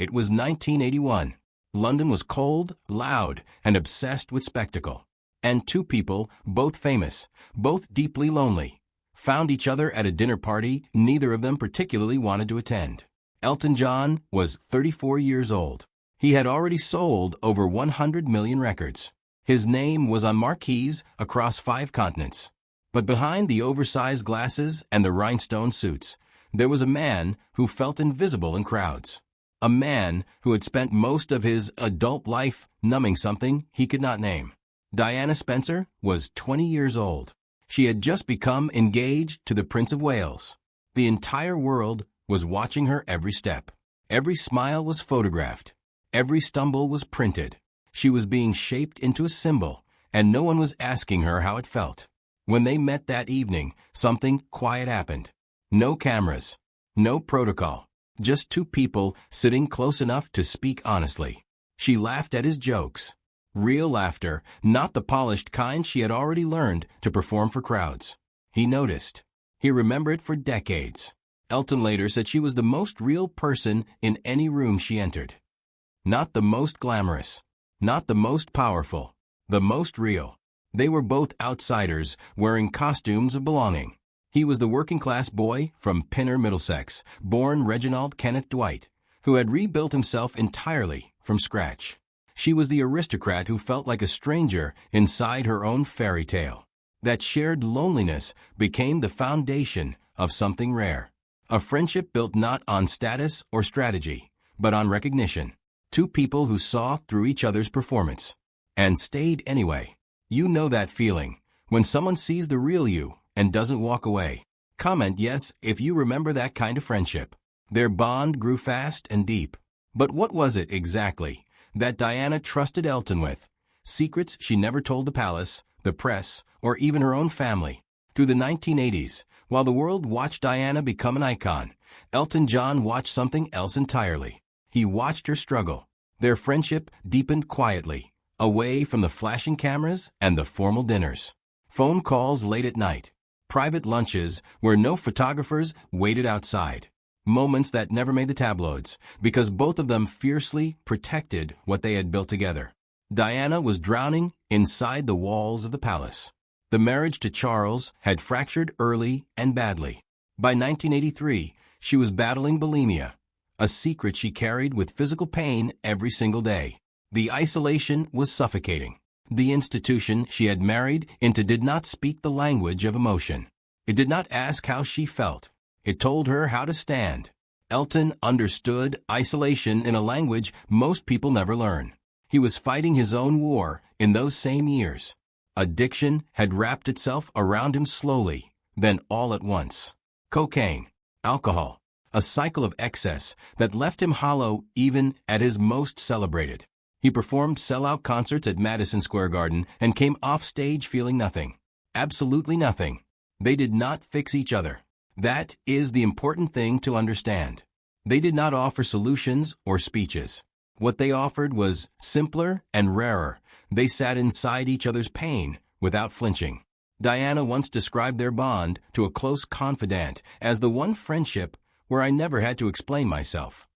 It was 1981. London was cold, loud, and obsessed with spectacle. And two people, both famous, both deeply lonely, found each other at a dinner party neither of them particularly wanted to attend. Elton John was 34 years old. He had already sold over 100 million records. His name was on marquees across 5 continents. But behind the oversized glasses and the rhinestone suits, there was a man who felt invisible in crowds. A man who had spent most of his adult life numbing something he could not name. Diana Spencer was 20 years old. She had just become engaged to the Prince of Wales. The entire world was watching her every step. Every smile was photographed. Every stumble was printed. She was being shaped into a symbol, and no one was asking her how it felt. When they met that evening, something quiet happened. No cameras, no protocol, just two people sitting close enough to speak honestly. She laughed at his jokes. Real laughter, not the polished kind she had already learned to perform for crowds. He noticed. He remembered for decades. Elton later said she was the most real person in any room she entered. Not the most glamorous, not the most powerful, the most real. They were both outsiders, wearing costumes of belonging. He was the working-class boy from Pinner, Middlesex, born Reginald Kenneth Dwight, who had rebuilt himself entirely from scratch. She was the aristocrat who felt like a stranger inside her own fairy tale. That shared loneliness became the foundation of something rare. A friendship built not on status or strategy, but on recognition. Two people who saw through each other's performance and stayed anyway. You know that feeling, when someone sees the real you and doesn't walk away. Comment yes if you remember that kind of friendship. Their bond grew fast and deep. But what was it exactly that Diana trusted Elton with? Secrets she never told the palace, the press, or even her own family. Through the 1980s, while the world watched Diana become an icon, Elton John watched something else entirely. He watched her struggle. Their friendship deepened quietly, away from the flashing cameras and the formal dinners. Phone calls late at night. Private lunches where no photographers waited outside. Moments that never made the tabloids, because both of them fiercely protected what they had built together. Diana was drowning inside the walls of the palace. The marriage to Charles had fractured early and badly. By 1983, she was battling bulimia, a secret she carried with physical pain every single day. The isolation was suffocating. The institution she had married into did not speak the language of emotion. It did not ask how she felt. It told her how to stand. Elton understood isolation in a language most people never learn. He was fighting his own war in those same years. Addiction had wrapped itself around him slowly, then all at once. Cocaine, alcohol, a cycle of excess that left him hollow even at his most celebrated. He performed sellout concerts at Madison Square Garden and came off stage feeling nothing. Absolutely nothing. They did not fix each other. That is the important thing to understand. They did not offer solutions or speeches. What they offered was simpler and rarer. They sat inside each other's pain without flinching. Diana once described their bond to a close confidant as the one friendship where I never had to explain myself.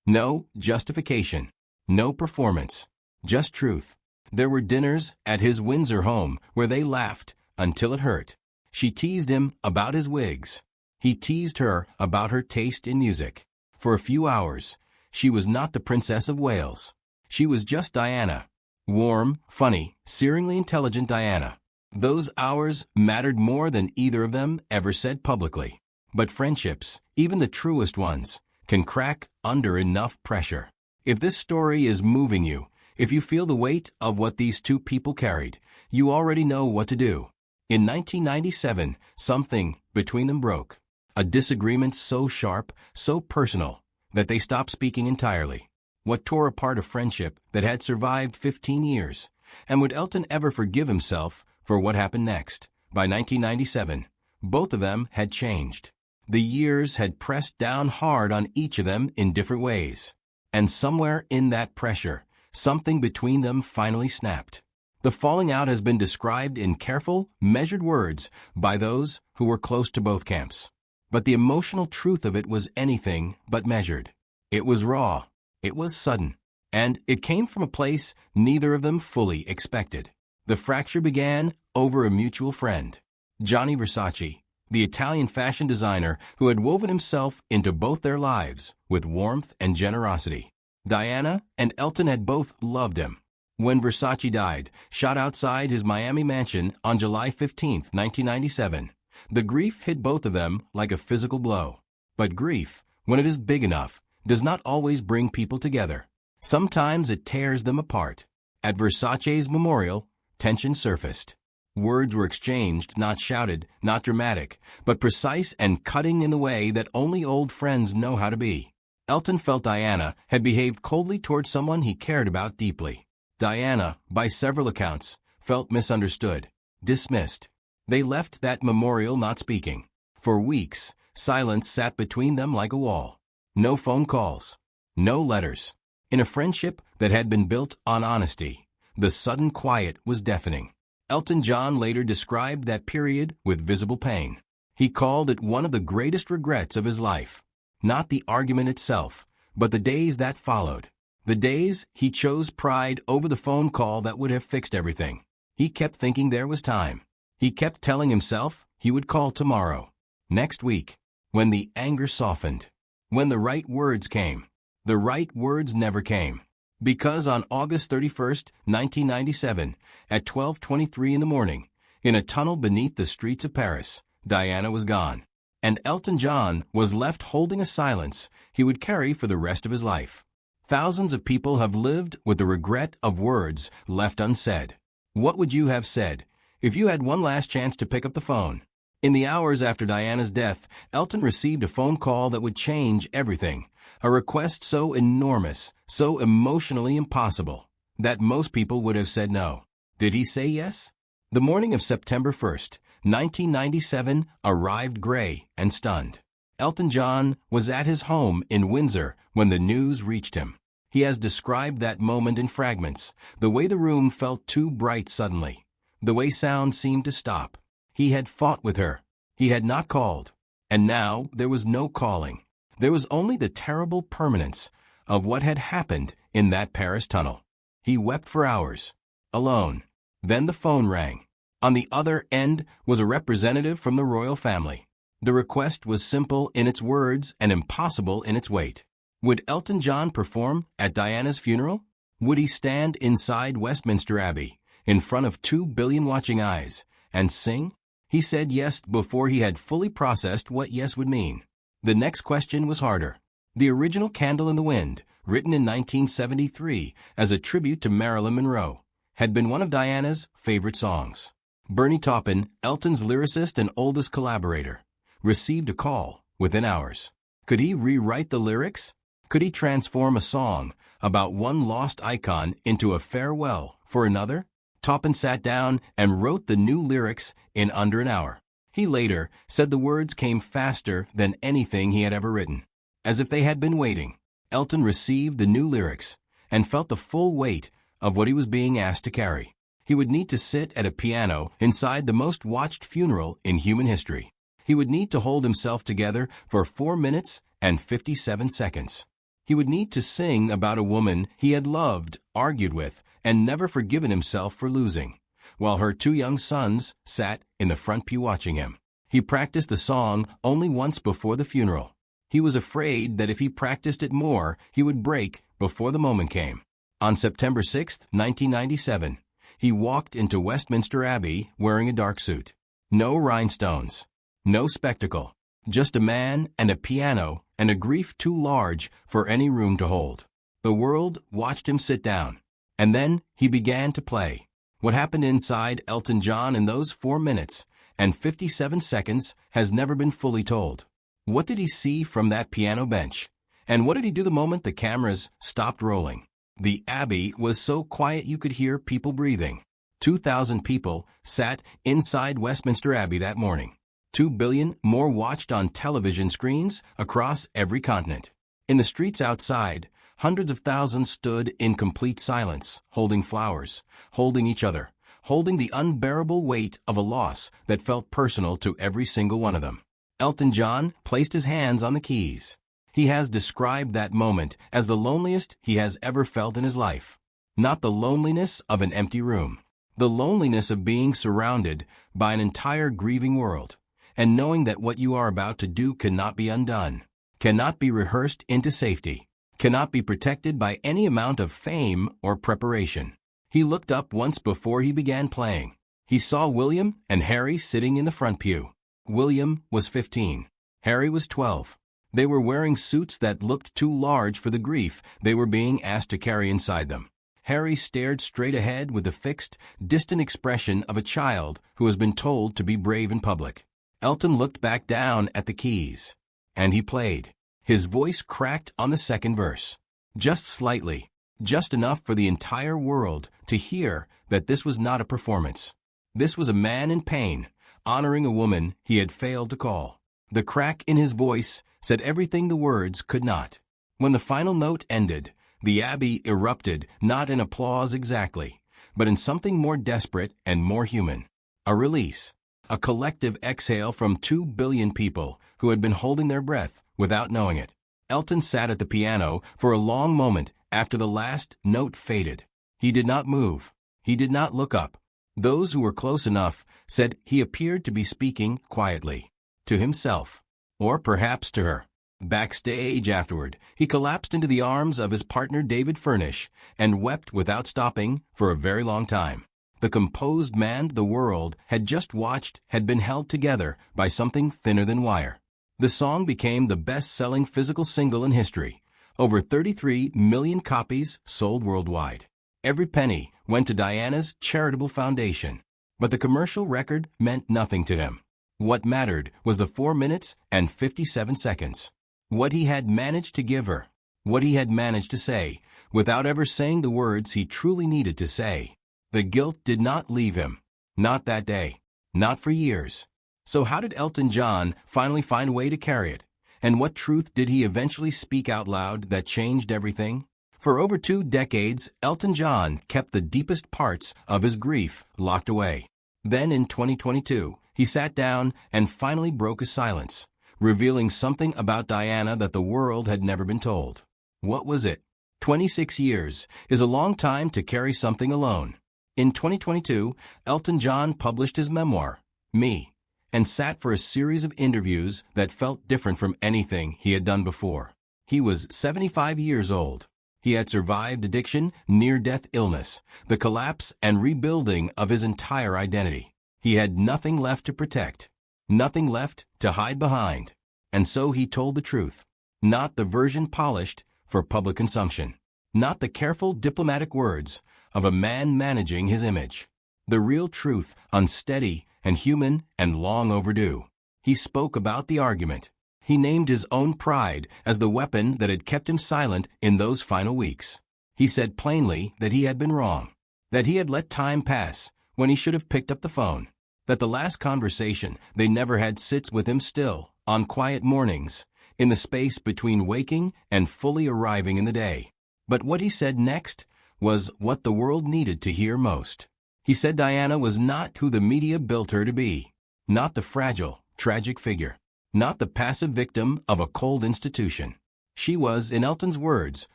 No justification. No performance, just truth. There were dinners at his Windsor home where they laughed until it hurt. She teased him about his wigs. He teased her about her taste in music. For a few hours, she was not the Princess of Wales. She was just Diana. Warm, funny, searingly intelligent Diana. Those hours mattered more than either of them ever said publicly. But friendships, even the truest ones, can crack under enough pressure. If this story is moving you, if you feel the weight of what these two people carried, you already know what to do. In 1997, something between them broke. A disagreement so sharp, so personal, that they stopped speaking entirely. What tore apart a friendship that had survived 15 years? And would Elton ever forgive himself for what happened next? By 1997, both of them had changed. The years had pressed down hard on each of them in different ways. And somewhere in that pressure, something between them finally snapped. The falling out has been described in careful, measured words by those who were close to both camps. But the emotional truth of it was anything but measured. It was raw. It was sudden, and it came from a place neither of them fully expected. The fracture began over a mutual friend. Gianni Versace, the Italian fashion designer who had woven himself into both their lives with warmth and generosity. Diana and Elton had both loved him. When Versace died, shot outside his Miami mansion on July 15, 1997, the grief hit both of them like a physical blow. But grief, when it is big enough, does not always bring people together. Sometimes it tears them apart. At Versace's memorial, tension surfaced. Words were exchanged, not shouted, not dramatic, but precise and cutting in the way that only old friends know how to be. Elton felt Diana had behaved coldly toward someone he cared about deeply. Diana, by several accounts, felt misunderstood, dismissed. They left that memorial not speaking. For weeks, silence sat between them like a wall. No phone calls, no letters. In a friendship that had been built on honesty, the sudden quiet was deafening. Elton John later described that period with visible pain. He called it one of the greatest regrets of his life. Not the argument itself, but the days that followed. The days he chose pride over the phone call that would have fixed everything. He kept thinking there was time. He kept telling himself he would call tomorrow, next week, when the anger softened, when the right words came. The right words never came. Because on August 31, 1997, at 12:23 in the morning, in a tunnel beneath the streets of Paris, Diana was gone. And Elton John was left holding a silence he would carry for the rest of his life. Thousands of people have lived with the regret of words left unsaid. What would you have said if you had one last chance to pick up the phone? In the hours after Diana's death, Elton received a phone call that would change everything. A request so enormous, so emotionally impossible, that most people would have said no. Did he say yes? The morning of September 1st, 1997 arrived gray and stunned. Elton John was at his home in Windsor when the news reached him. He has described that moment in fragments, the way the room felt too bright suddenly, the way sound seemed to stop. He had fought with her. He had not called. And now there was no calling. There was only the terrible permanence of what had happened in that Paris tunnel. He wept for hours, alone. Then the phone rang. On the other end was a representative from the royal family. The request was simple in its words and impossible in its weight. Would Elton John perform at Diana's funeral? Would he stand inside Westminster Abbey, in front of 2 billion watching eyes, and sing? He said yes before he had fully processed what yes would mean. The next question was harder. The original Candle in the Wind, written in 1973 as a tribute to Marilyn Monroe, had been one of Diana's favorite songs. Bernie Taupin, Elton's lyricist and oldest collaborator, received a call within hours. Could he rewrite the lyrics? Could he transform a song about one lost icon into a farewell for another? Taupin sat down and wrote the new lyrics in under an hour. He later said the words came faster than anything he had ever written. As if they had been waiting, Elton received the new lyrics and felt the full weight of what he was being asked to carry. He would need to sit at a piano inside the most watched funeral in human history. He would need to hold himself together for 4 minutes and 57 seconds. He would need to sing about a woman he had loved, argued with, and never forgiven himself for losing, while her 2 young sons sat in the front pew watching him. He practiced the song only once before the funeral. He was afraid that if he practiced it more, he would break before the moment came. On September 6, 1997, he walked into Westminster Abbey wearing a dark suit. No rhinestones, no spectacle, just a man and a piano and a grief too large for any room to hold. The world watched him sit down, and then he began to play. What happened inside Elton John in those 4 minutes and 57 seconds has never been fully told. What did he see from that piano bench? And what did he do the moment the cameras stopped rolling? The Abbey was so quiet you could hear people breathing. 2,000 people sat inside Westminster Abbey that morning. 2 billion more watched on television screens across every continent. In the streets outside, hundreds of thousands stood in complete silence, holding flowers, holding each other, holding the unbearable weight of a loss that felt personal to every single one of them. Elton John placed his hands on the keys. He has described that moment as the loneliest he has ever felt in his life. Not the loneliness of an empty room. The loneliness of being surrounded by an entire grieving world, and knowing that what you are about to do cannot be undone, cannot be rehearsed into safety, cannot be protected by any amount of fame or preparation. He looked up once before he began playing. He saw William and Harry sitting in the front pew. William was 15. Harry was 12. They were wearing suits that looked too large for the grief they were being asked to carry inside them. Harry stared straight ahead with the fixed, distant expression of a child who has been told to be brave in public. Elton looked back down at the keys, and he played. His voice cracked on the second verse. Just slightly, just enough for the entire world to hear that this was not a performance. This was a man in pain, honoring a woman he had failed to call. The crack in his voice said everything the words could not. When the final note ended, the Abbey erupted, not in applause exactly, but in something more desperate and more human. A release. A collective exhale from 2 billion people who had been holding their breath without knowing it. Elton sat at the piano for a long moment after the last note faded. He did not move. He did not look up. Those who were close enough said he appeared to be speaking quietly. To himself. Or perhaps to her. Backstage afterward, he collapsed into the arms of his partner David Furnish and wept without stopping for a very long time. The composed man the world had just watched had been held together by something thinner than wire. The song became the best-selling physical single in history. Over 33 million copies sold worldwide. Every penny went to Diana's charitable foundation. But the commercial record meant nothing to him. What mattered was the 4 minutes and 57 seconds. What he had managed to give her, what he had managed to say, without ever saying the words he truly needed to say. The guilt did not leave him. Not that day. Not for years. So how did Elton John finally find a way to carry it? And what truth did he eventually speak out loud that changed everything? For over 2 decades, Elton John kept the deepest parts of his grief locked away. Then in 2022, he sat down and finally broke his silence, revealing something about Diana that the world had never been told. What was it? 26 years is a long time to carry something alone. In 2022, Elton John published his memoir, Me, and sat for a series of interviews that felt different from anything he had done before. He was 75 years old. He had survived addiction, near-death illness, the collapse and rebuilding of his entire identity. He had nothing left to protect, nothing left to hide behind. And so he told the truth. Not the version polished for public consumption. Not the careful diplomatic words of a man managing his image. The real truth, unsteady and human and long overdue. He spoke about the argument. He named his own pride as the weapon that had kept him silent in those final weeks. He said plainly that he had been wrong. That he had let time pass when he should have picked up the phone. That the last conversation they never had sits with him still, on quiet mornings, in the space between waking and fully arriving in the day. But what he said next was what the world needed to hear most. He said Diana was not who the media built her to be. Not the fragile, tragic figure. Not the passive victim of a cold institution. She was, in Elton's words,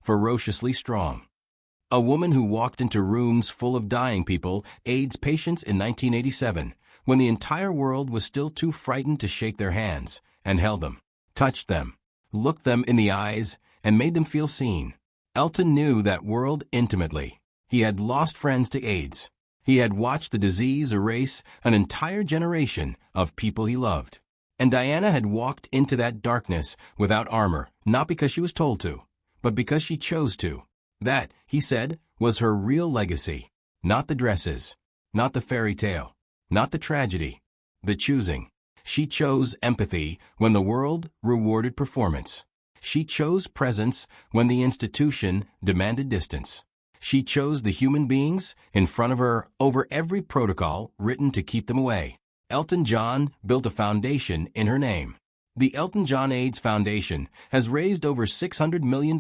ferociously strong. A woman who walked into rooms full of dying people, AIDS patients in 1987, when the entire world was still too frightened to shake their hands, and held them, touched them, looked them in the eyes, and made them feel seen. Elton knew that world intimately. He had lost friends to AIDS. He had watched the disease erase an entire generation of people he loved. And Diana had walked into that darkness without armor, not because she was told to, but because she chose to. That, he said, was her real legacy. Not the dresses, not the fairy tale, not the tragedy, the choosing. She chose empathy when the world rewarded performance. She chose presence when the institution demanded distance. She chose the human beings in front of her over every protocol written to keep them away. Elton John built a foundation in her name. The Elton John AIDS Foundation has raised over $600 million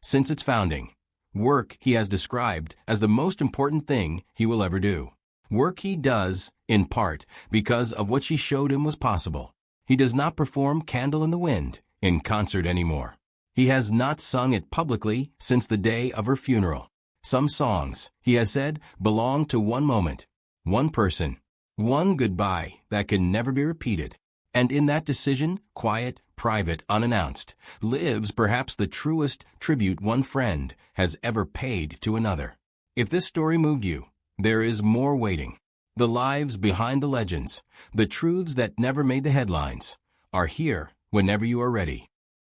since its founding. Work he has described as the most important thing he will ever do. Work he does, in part, because of what she showed him was possible. He does not perform Candle in the Wind in concert anymore. He has not sung it publicly since the day of her funeral. Some songs, he has said, belong to one moment, one person, one goodbye that can never be repeated. And in that decision, quiet, private, unannounced, lives perhaps the truest tribute one friend has ever paid to another. If this story moved you, there is more waiting. The lives behind the legends, the truths that never made the headlines, are here whenever you are ready.